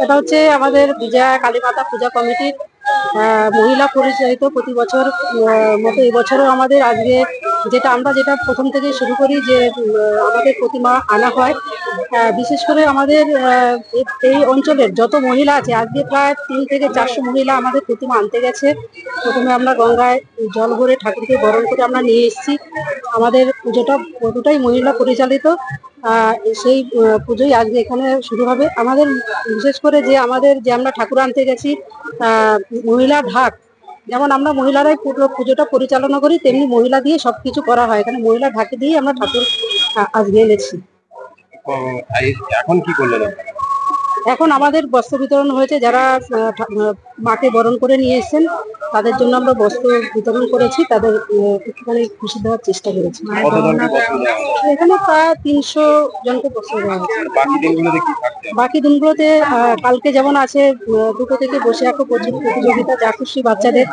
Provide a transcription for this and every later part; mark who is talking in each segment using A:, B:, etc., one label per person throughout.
A: এটা হচ্ছে আমাদের বিজয়া কালীমাতা পূজা কমিটির মহিলা পরিচালিত প্রতি বছর মতো এবছরও আমাদের আজকে যেটা প্রথম থেকে শুরু করি যে আমাদের প্রতিমা আনা হয়। বিশেষ করে আমাদের এই অঞ্চলের যত মহিলা আছে আজকে প্রায় 300 থেকে 400 মহিলা আমাদের প্রতিমা আনতে গেছে। প্রথমে আমরা গঙ্গায় জল ভরে ঠাকুরকে বরণ করে আমরা নিয়ে এসেছি। আমাদের পুজোটা পুরোটাই মহিলা পরিচালিত। সেই পুজোই আজকে এখানে শুরু হবে। আমাদের বিশেষ করে যে আমরা ঠাকুর আনতে গেছি মহিলা ঢাক, যেমন আমরা মহিলারাই পুরো পুজোটা পরিচালনা করি, তেমনি মহিলা দিয়ে সবকিছু করা হয়। এখানে মহিলা ঢাকে দিয়ে আমরা ঠাকুর আজকে এনেছি।
B: এখন কি করলেন?
A: এখন আমাদের বস্ত্র বিতরণ হয়েছে, যারা মাকে বরণ করে নিয়ে এসেছেন তাদের জন্য আমরা বস্ত্র বিতরণ করেছি, তাদের একটুখানি খুশি দেওয়ার চেষ্টা করেছি। এখানে প্রায় 300 জনকে বস্ত্র দেওয়া হয়েছে। বাকি দিনগুলোতে কালকে যেমন আছে 2টো থেকে বসে আঁকো প্রতিযোগিতা, যা খুশি বাচ্চাদের।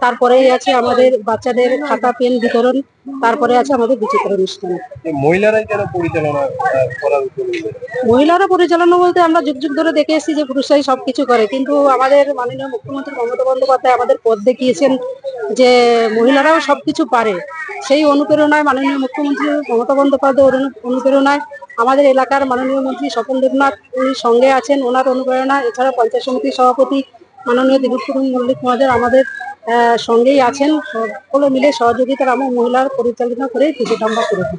A: তারপরেই আছে আমাদের বাচ্চাদের খাতা পেন বিতরণ। তারপরে আছে আমাদের বিচিত্র অনুষ্ঠান। মহিলারা পরিচালনা বলতে আমরা যুগ যুগ ধরে দেখে এসেছি যে পুরুষরাই সবকিছু করে, কিন্তু আমাদের মাননীয় মুখ্যমন্ত্রী মমতা বন্দ্যোপাধ্যায় আমাদের পথ দেখিয়েছেন যে মহিলারাও সবকিছু পারে। সেই অনুপ্রেরণায় মাননীয় মুখ্যমন্ত্রী মমতা বন্দ্যোপাধ্যায় অনুপ্রেরণায় আমাদের এলাকার মাননীয় মন্ত্রী স্বপন দেবনাথ উনি সঙ্গে আছেন, ওনার অনুপ্রেরণা। এছাড়া পঞ্চায়েত সমিতির সভাপতি মাননীয় দিলীপ মল্লিক মহাশয় আমাদের সঙ্গেই আছেন। সকলে মিলে সহযোগিতার আমার মহিলার পরিচালনা করে পুজোটা আমরা করে থাকি।